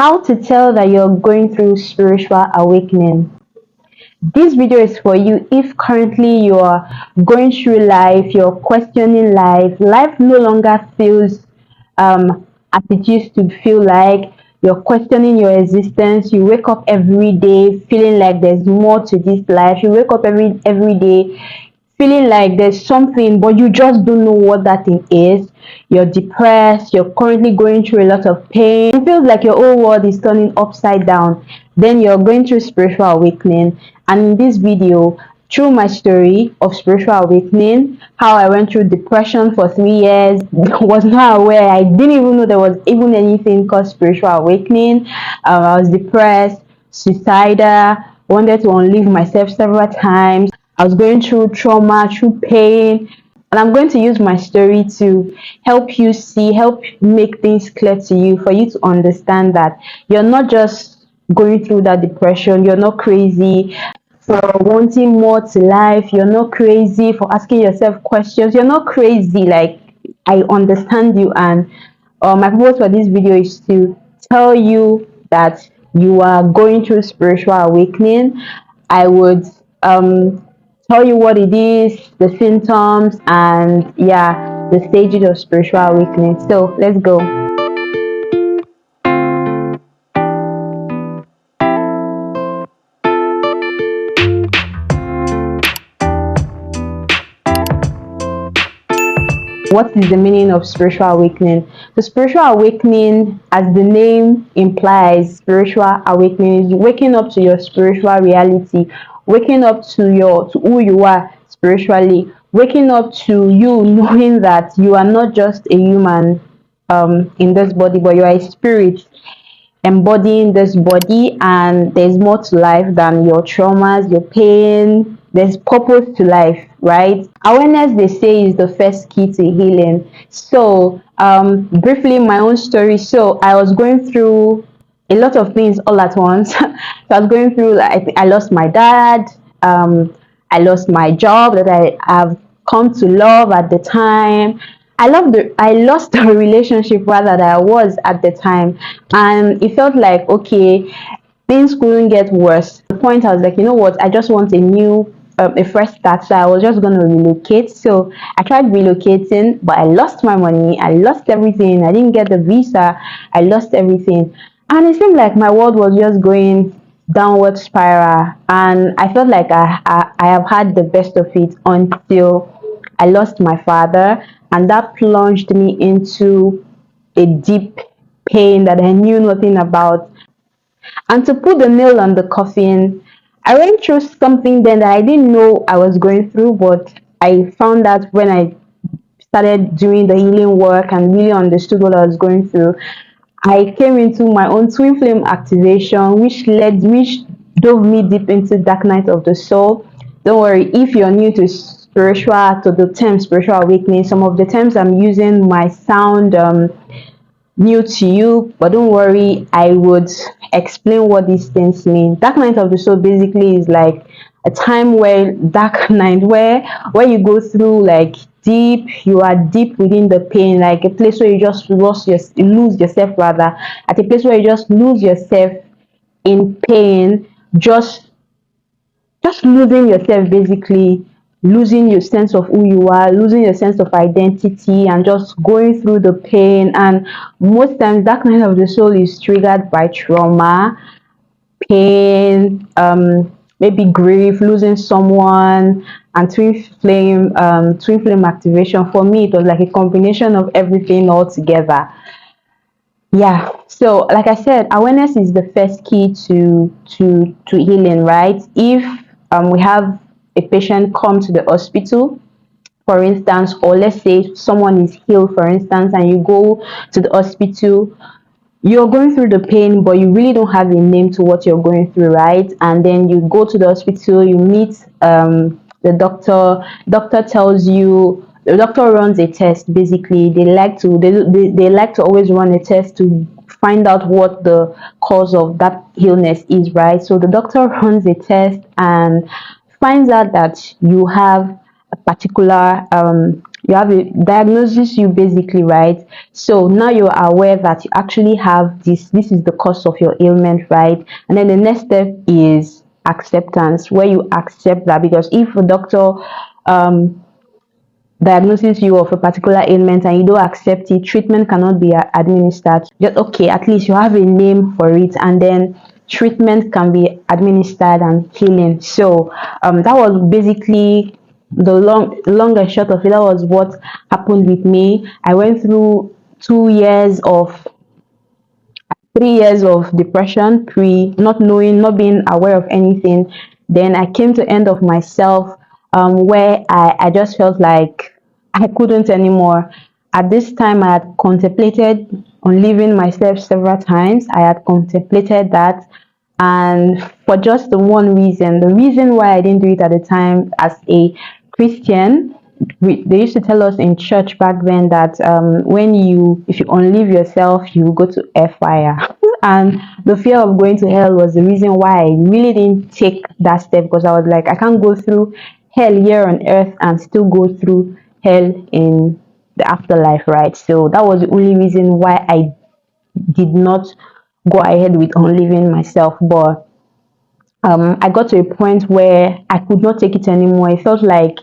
How to tell that you're going through spiritual awakening. This video is for you if currently you are going through life, you're questioning life, life no longer feels as it used to feel like, you're questioning your existence, you wake up every day feeling like there's more to this life, you wake up every day feeling like there's something but you just don't know what that thing is. You're depressed, you're currently going through a lot of pain, it feels like your whole world is turning upside down. Then you're going through spiritual awakening, and in this video, through my story of spiritual awakening, how I went through depression for 3 years, was not aware, I didn't even know there was even anything called spiritual awakening. I was depressed, suicidal, wanted to unleash myself several times. I was going through trauma, through pain, and I'm going to use my story to help you see, help make things clear to you, for you to understand that you're not just going through that depression, you're not crazy for wanting more to life, you're not crazy for asking yourself questions, you're not crazy. Like, I understand you, and my purpose for this video is to tell you that you are going through spiritual awakening. I would tell you what it is, the symptoms, and yeah, the stages of spiritual awakening. So let's go. What is the meaning of spiritual awakening? The spiritual awakening, as the name implies, spiritual awakening is waking up to your spiritual reality, waking up to who you are spiritually, waking up to you knowing that you are not just a human in this body, but you are a spirit embodying this body, and there's more to life than your traumas, your pain. There's purpose to life, right? Awareness, they say, is the first key to healing. So briefly, my own story. So I was going through a lot of things all at once. So I was going through, like, I lost my dad, I lost my job that I have come to love at the time. I lost the relationship rather that I was at the time, and it felt like, okay, things couldn't get worse. At the point I was like, you know what, I just want a fresh start. So I was just going to relocate. So I tried relocating, but I lost my money, I lost everything, I didn't get the visa, I lost everything, and it seemed like my world was just going downward spiral, and I felt like I have had the best of it until I lost my father, and that plunged me into a deep pain that I knew nothing about. And to put the nail on the coffin, I went through something then that I didn't know I was going through, but I found out when I started doing the healing work and really understood what I was going through. I came into my own twin flame activation, which dove me deep into dark night of the soul. Don't worry, if you're new to the term spiritual awakening, some of the terms I'm using might sound new to you, but don't worry, I would explain what these things mean. Dark night of the soul basically is like a time where dark night where you go through, like, deep, you are deep within the pain, like a place where you just lose yourself, rather, at a place where you just lose yourself in pain, just losing yourself, basically losing your sense of who you are, losing your sense of identity, and just going through the pain. And most times that kind of the soul is triggered by trauma, pain, maybe grief, losing someone, and twin flame activation. For me, it was like a combination of everything all together. Yeah, so like I said, awareness is the first key to healing, right? If we have a patient come to the hospital, for instance, or let's say someone is healed, for instance, and you go to the hospital, you're going through the pain, but you really don't have a name to what you're going through, right? And then you go to the hospital, you meet the doctor. The doctor runs a test. Basically, they like to always run a test to find out what the cause of that illness is, right? So the doctor runs a test and finds out that you have a particular you have a diagnosis you basically, right? So now you're aware that you actually have this is the cause of your ailment, right? And then the next step is acceptance, where you accept that, because if a doctor um diagnoses you of a particular ailment and you don't accept it, treatment cannot be administered. Just okay, at least you have a name for it, and then treatment can be administered and healing. So that was basically the long and short of it. That was what happened with me. I went through 2 years of 3 years of depression, pre not knowing, not being aware of anything. Then I came to end of myself, where I just felt like I couldn't anymore. At this time, I had contemplated on leaving myself several times. I had contemplated that, and for just the one reason, the reason why I didn't do it at the time as a Christian, they used to tell us in church back then that if you unleave yourself, you go to air fire. And the fear of going to hell was the reason why I really didn't take that step, because I was like, I can't go through hell here on earth and still go through hell in the afterlife, right? So that was the only reason why I did not go ahead with unleaving myself. But I got to a point where I could not take it anymore. It felt like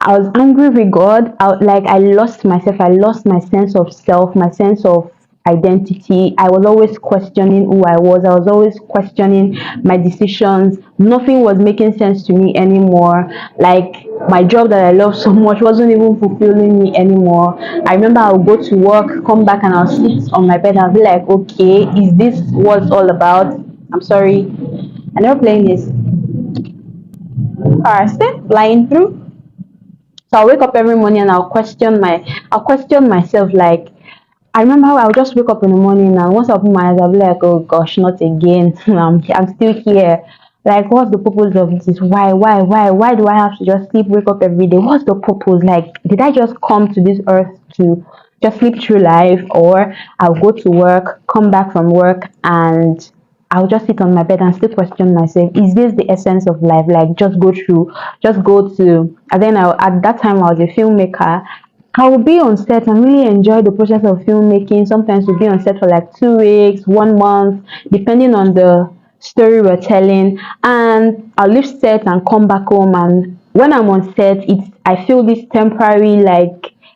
I was angry with God. I lost myself. I lost my sense of self, my sense of identity. I was always questioning who I was. I was always questioning my decisions. Nothing was making sense to me anymore. Like my job that I love so much wasn't even fulfilling me anymore. I remember I would go to work, come back, and I'll sit on my bed and I'll be like, okay, is this what it's all about? I'm sorry. I never playing this. Car still flying through. So I'll wake up every morning and I'll question myself. Like, I remember how I'll just wake up in the morning and once I open my eyes, I'll be like, oh gosh, not again. I'm still here. Like, what's the purpose of this? Why do I have to just sleep, wake up every day? What's the purpose? Like, did I just come to this earth to just sleep through life, or I'll go to work, come back from work, and I'll just sit on my bed and still question myself, is this the essence of life? Like, just go to, and then at that time I was a filmmaker. I would be on set and really enjoy the process of filmmaking. Sometimes we'll be on set for like 2 weeks, 1 month, depending on the story we're telling. And I'll leave set and come back home. And when I'm on set, I feel this temporary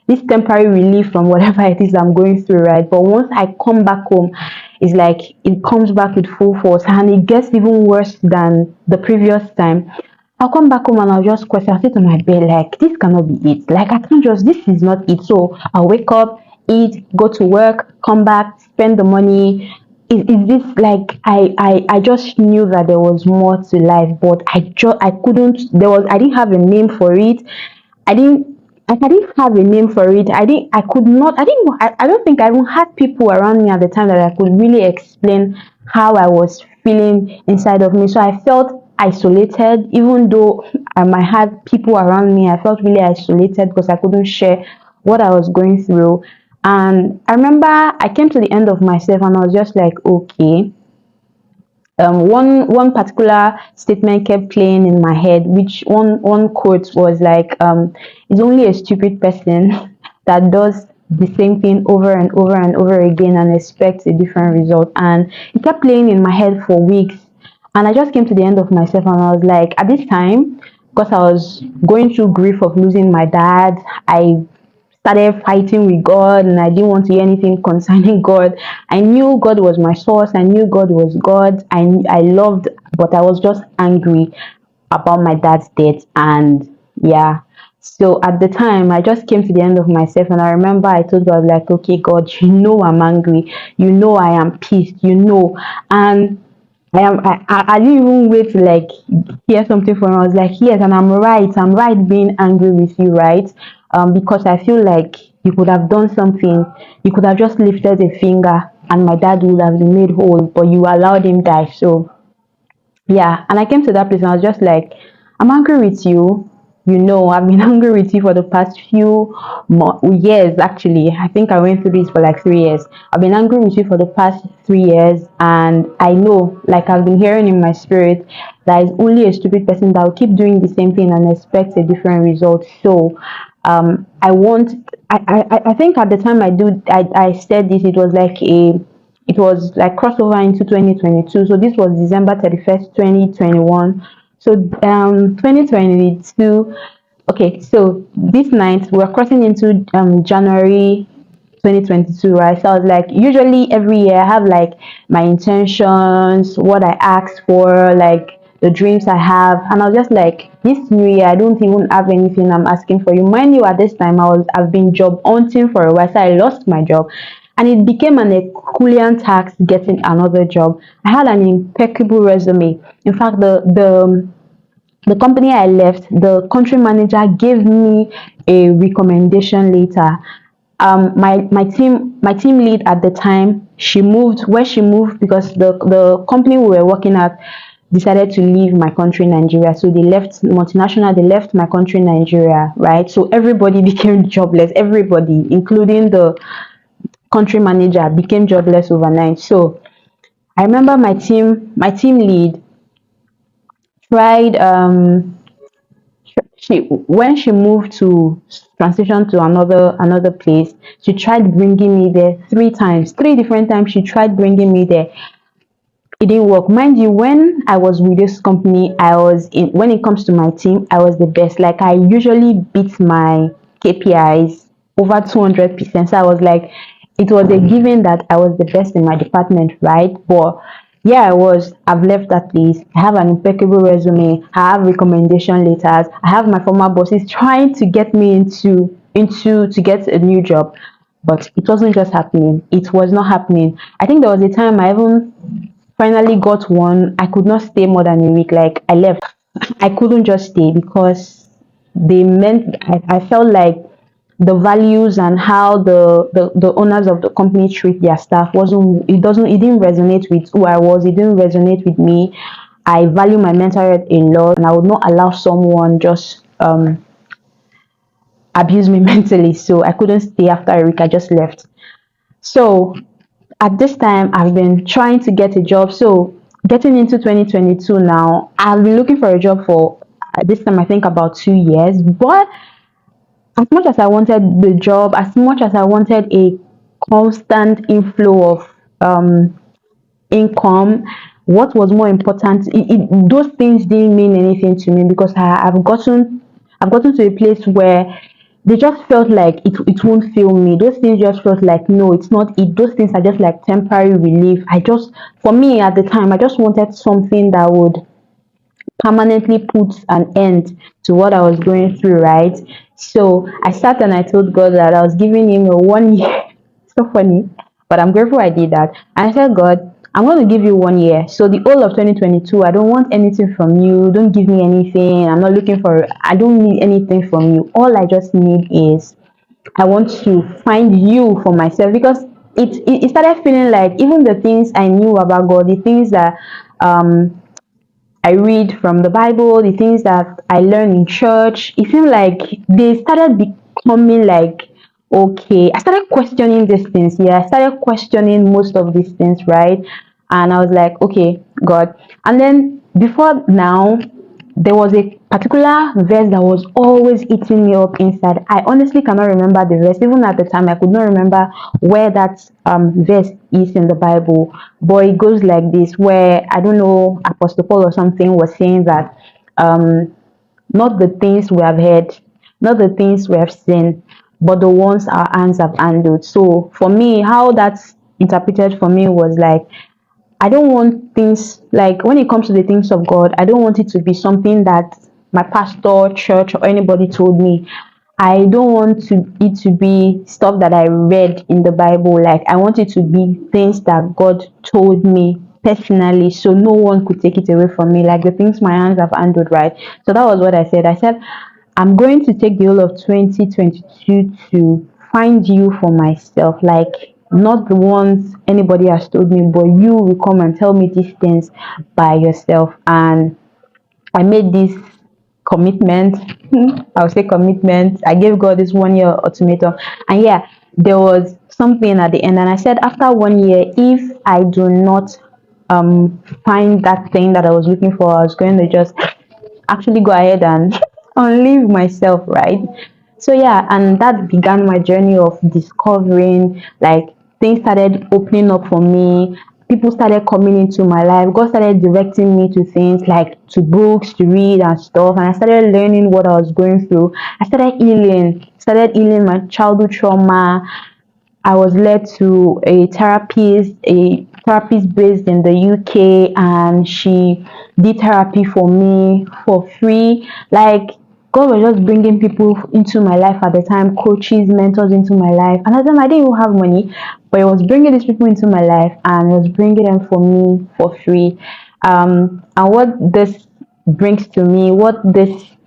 relief from whatever it is I'm going through, right? But once I come back home, it's like it comes back with full force and it gets even worse than the previous time. I'll come back home and I'll just question, I'll sit on my bed like, this cannot be it. Like, I can't just, this is not it. So I'll wake up, eat, go to work, come back, spend the money. Is this like, I just knew that there was more to life, but I couldn't, I didn't have a name for it. I didn't, I didn't have a name for it. I could not, I don't think I even had people around me at the time that I could really explain how I was feeling inside of me. So I felt isolated, even though I had people around me. I felt really isolated because I couldn't share what I was going through. And I remember I came to the end of myself and I was just like, okay, one particular statement kept playing in my head, which one quote was like, it's only a stupid person that does the same thing over and over and over again and expects a different result. And it kept playing in my head for weeks. And I just came to the end of myself and I was like, at this time, because I was going through grief of losing my dad, I started fighting with God and I didn't want to hear anything concerning God. I knew God was my source. I knew God was God. I loved, but I was just angry about my dad's death. And yeah. So at the time, I just came to the end of myself and I remember I told God, like, okay, God, you know I'm angry. You know I am pissed. You know. And I didn't even wait to like hear something from him. I was like, yes, and I'm right being angry with you, right? Because I feel like you could have done something. You could have just lifted a finger and my dad would have been made whole, but you allowed him die. So yeah, and I came to that place and I was just like, I'm angry with you. You know, I've been angry with you for the past few years, actually. I think I went through this for like 3 years. I've been angry with you for the past 3 years, and I know, like I've been hearing in my spirit, that is only a stupid person that will keep doing the same thing and expect a different result. So, I want. I think at the time I said this, it was like crossover into 2022. So this was December 31st, 2021. So 2022. Okay, so this night we're crossing into January 2022, right? So I was like, usually every year I have like my intentions, what I asked for, like the dreams I have, and I was just like, this new year I don't even have anything I'm asking for. You mind you, at this time I've been job hunting for a while, so I lost my job, and it became an Herculean task getting another job. I had an impeccable resume. In fact, the company I left, the country manager gave me a recommendation letter. My team lead at the time, she moved where she moved because the company we were working at decided to leave my country Nigeria. So they left multinational, they left my country Nigeria, right? So everybody became jobless, everybody, including the country manager, became jobless overnight. So I remember my team lead tried she when she moved to transition to another place, she tried bringing me there 3 times, 3 different times she tried bringing me there. It didn't work. Mind you, when I was with this company, I was in when it comes to my team, I was the best. Like I usually beat my KPIs over 200%. So I was like, it was a given that I was the best in my department, right? But yeah, I've left that place. I have an impeccable resume. I have recommendation letters. I have my former bosses trying to get me to get a new job, but it wasn't just happening. It was not happening. I think there was a time I even finally got one. I could not stay more than a week. Like I left. I couldn't just stay because I felt like the values and how the owners of the company treat their staff it didn't resonate with who I was. It didn't resonate with me. I value my mental health a lot, and I would not allow someone just abuse me mentally. So I couldn't stay after a week. I just left. So at this time I've been trying to get a job. So getting into 2022 now, I've been looking for a job for this time I think about 2 years. But as much as I wanted the job, as much as I wanted a constant inflow of income, what was more important, those things didn't mean anything to me because I've gotten to a place where they just felt like it won't fill me. Those things just felt like no, it's not it. Those things are just like temporary relief. For me at the time, I just wanted something that would permanently put an end to what I was going through, right? So I sat and I told God that I was giving him a 1 year. So funny, but I'm grateful I did that. And I said, God, I'm going to give you 1 year. So the whole of 2022, I don't want anything from you. Don't give me anything. I don't need anything from you. All I just need is I want to find you for myself because it started feeling like even the things I knew about God, the things that um I read from the Bible, the things that I learn in church, it seemed like they started becoming like, okay, I started questioning these things. Yeah, I started questioning most of these things, right? And I was like, okay, God. And then before now, there was a particular verse that was always eating me up inside. I honestly cannot remember the verse. Even at the time, I could not remember where that verse is in the Bible. But it goes like this, where I don't know, Apostle Paul or something was saying that um, not the things we have heard, not the things we have seen, but the ones our hands have handled. So for me, how that's interpreted for me was like I don't want things like when it comes to the things of God, I don't want it to be something that my pastor, church, or anybody told me. I don't want it to be stuff that I read in the Bible. Like I want it to be things that God told me personally, so no one could take it away from me. Like the things my hands have handled, right? So that was what I said. I said I'm going to take the whole of 2022 to find you for myself. Like not the ones anybody has told me, but you will come and tell me these things by yourself. And I made this commitment. I'll say commitment. I gave God this 1 year ultimatum. And yeah, there was something at the end. And I said, after 1 year, if I do not find that thing that I was looking for, I was going to just actually go ahead and unleave myself, right? So yeah, and that began my journey of discovering, like, things started opening up for me. People started coming into my life. God started directing me to things like to books to read and stuff. And I started learning what I was going through. I started healing my childhood trauma. I was led to a therapist based in the UK, and she did therapy for me for free. Like, God was just bringing people into my life at the time, coaches, mentors into my life. And at the time, I didn't even have money, but it was bringing these people into my life, and it was bringing them for me for free. And what this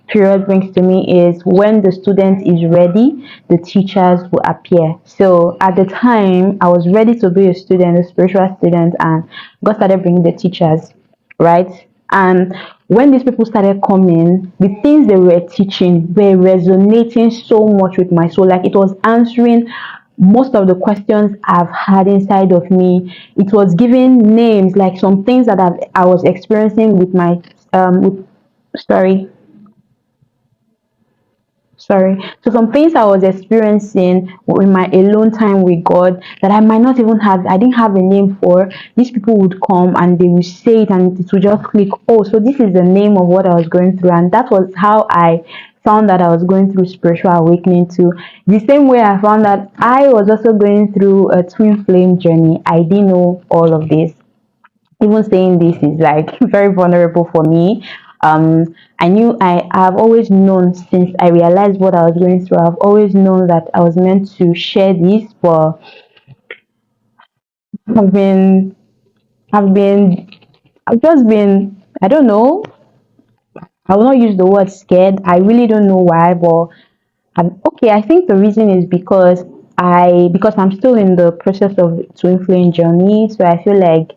period brings to me is when the student is ready, the teachers will appear. So at the time, I was ready to be a student, a spiritual student, and God started bringing the teachers, right? And when these people started coming, the things they were teaching were resonating so much with my soul. Like, it was answering most of the questions I've had inside of me. It was giving names, like some things that I was experiencing with my sorry sorry. So some things I was experiencing in my alone time with God that I might not even have, I didn't have a name for. These people would come and they would say it, and it would just click. Oh, so this is the name of what I was going through, and that was how I found that I was going through spiritual awakening too. The same way I found that I was also going through a twin flame journey. I didn't know all of this. Even saying this is like very vulnerable for me. I've always known, since I realized what I was going through, I've always known that I was meant to share this, but I've been, I've been, I've just been, I don't know, I will not use the word scared. I really don't know why, but okay, I think the reason is because I'm still in the process of twin flame journey, so I feel like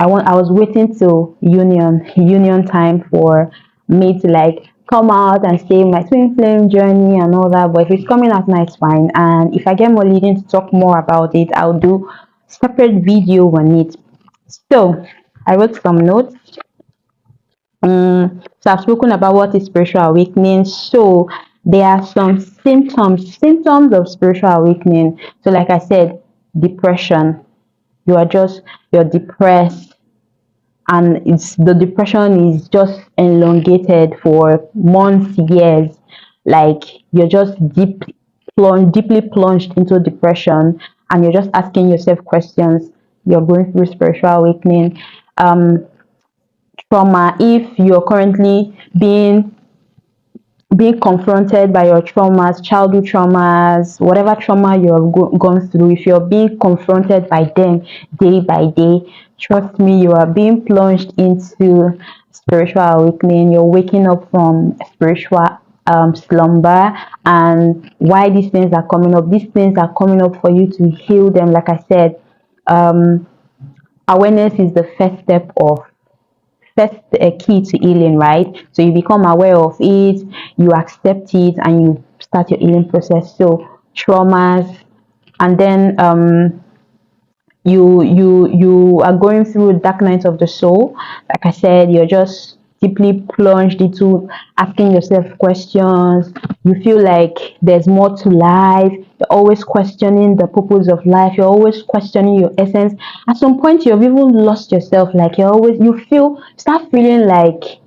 I was waiting till union time for me to like come out and say my twin flame journey and all that. But if it's coming out now, it's fine. And if I get more leading to talk more about it, I'll do separate video on it. So I wrote some notes. So I've spoken about what is spiritual awakening. So there are some symptoms of spiritual awakening. So like I said, depression. You're depressed, and it's the depression is just elongated for months, years. Like, you're just deeply plunged into depression, and you're just asking yourself questions. You're going through spiritual awakening. Um, Trauma, if you're currently being confronted by your traumas, childhood traumas, whatever trauma you have gone through, if you're being confronted by them day by day, trust me, you are being plunged into spiritual awakening. You're waking up from spiritual slumber. And why these things are coming up? These things are coming up for you to heal them. Like I said, um, awareness is the first key to healing, right? So you become aware of it, you accept it, and you start your healing process. So traumas, and then you are going through dark nights of the soul. Like I said, you're just deeply plunged into asking yourself questions. You feel like there's more to life. You're always questioning the purpose of life. You're always questioning your essence. At some point, you've even lost yourself. Like, start feeling like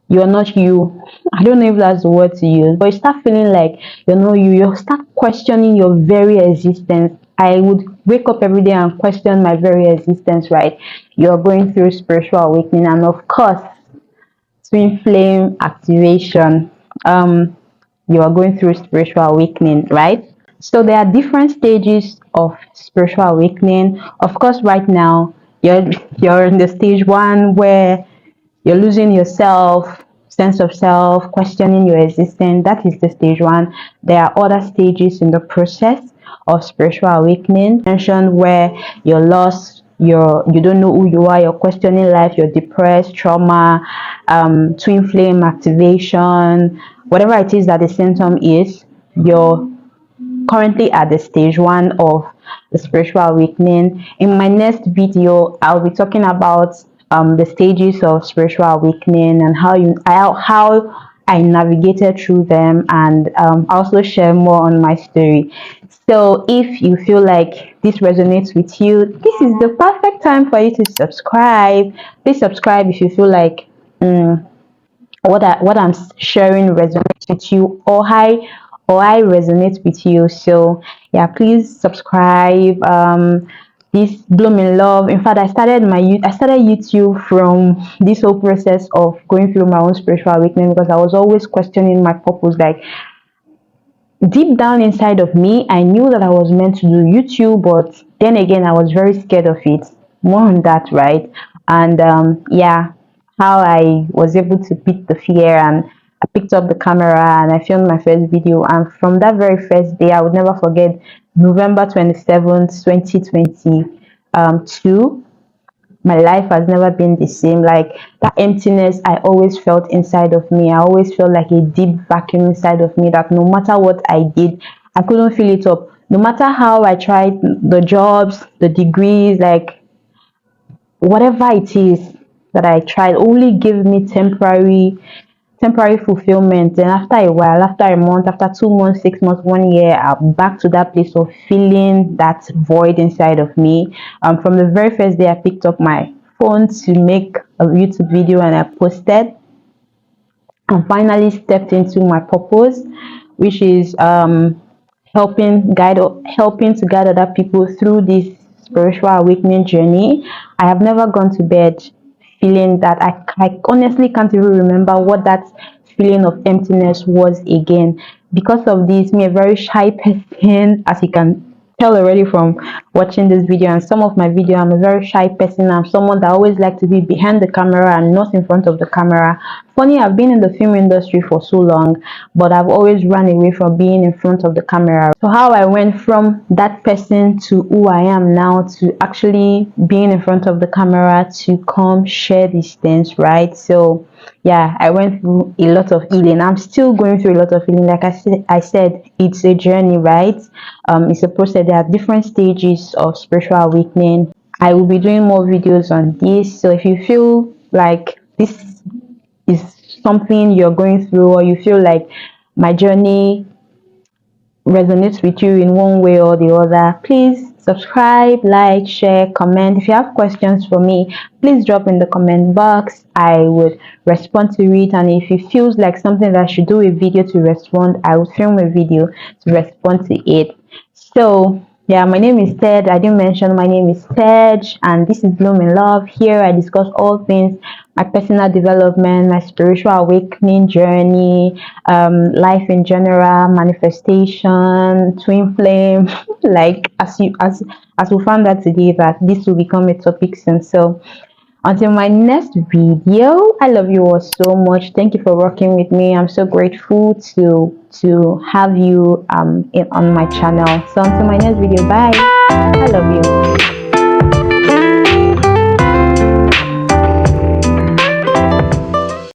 you're not you. I don't know if that's the word to use, but you start feeling like you're not you. You start questioning your very existence. I would wake up every day and question my very existence, right? You're going through spiritual awakening, and of course, twin flame activation. You are going through spiritual awakening, right? So there are different stages of spiritual awakening. Of course, right now you're in the stage one where you're losing yourself, sense of self, questioning your existence. That is the stage one. There are other stages in the process of spiritual awakening. Mentioned where you're lost, you don't know who you are, you're questioning life, you're depressed, trauma, twin flame activation, whatever it is that the symptom is, you're currently at the stage one of the spiritual awakening. In my next video, I'll be talking about the stages of spiritual awakening and how I navigated through them, and I also share more on my story. So if you feel like this resonates with you, this is the perfect time for you to subscribe. Please subscribe if you feel like what I'm sharing resonates with you, or I resonate with you. So yeah, please subscribe. This Bloom in Love. In fact, I started YouTube from this whole process of going through my own spiritual awakening, because I was always questioning my purpose. Like, deep down inside of me, I knew that I was meant to do YouTube, but then again, I was very scared of it. More on that, right? And yeah, how I was able to beat the fear, and I picked up the camera and I filmed my first video. And from that very first day, I would never forget, November 27th, 2022. My life has never been the same. Like, that emptiness I always felt inside of me, I always felt like a deep vacuum inside of me, that no matter what I did, I couldn't fill it up. No matter how I tried, the jobs, the degrees, like whatever it is that I tried, only gave me temporary fulfillment. Then after a while, after a month, after 2 months, 6 months, 1 year, I'm back to that place of feeling that void inside of me. From the very first day I picked up my phone to make a YouTube video and I posted, and finally stepped into my purpose, which is helping to guide other people through this spiritual awakening journey. I have never gone to bed feeling that I honestly can't even remember what that feeling of emptiness was again. Because of this, me, a very shy person, as you can tell already from watching this video and some of my video, I'm a very shy person. I'm someone that always like to be behind the camera and not in front of the camera. Funny, I've been in the film industry for so long, but I've always run away from being in front of the camera. So how I went from that person to who I am now, to actually being in front of the camera, to come share these things, right? So yeah, I went through a lot of healing. I'm still going through a lot of healing. Like I said, it's a journey, right? It's a process. There are different stages of spiritual awakening. I will be doing more videos on this. So if you feel like this is something you're going through, or you feel like my journey resonates with you in one way or the other, please subscribe, like, share, comment. If you have questions for me, please drop in the comment box. I would respond to it. And if it feels like something that I should do a video to respond, I will film a video to respond to it. So yeah, my name is Ted. I didn't mention my name is Ted, and this is Bloom in Love. Here I discuss all things: my personal development, my spiritual awakening journey, life in general, manifestation, twin flame. Like, as we found out today, that this will become a topic soon. So until my next video, I love you all so much. Thank you for working with me. I'm so grateful to have you on my channel. So until my next video, bye. I love you.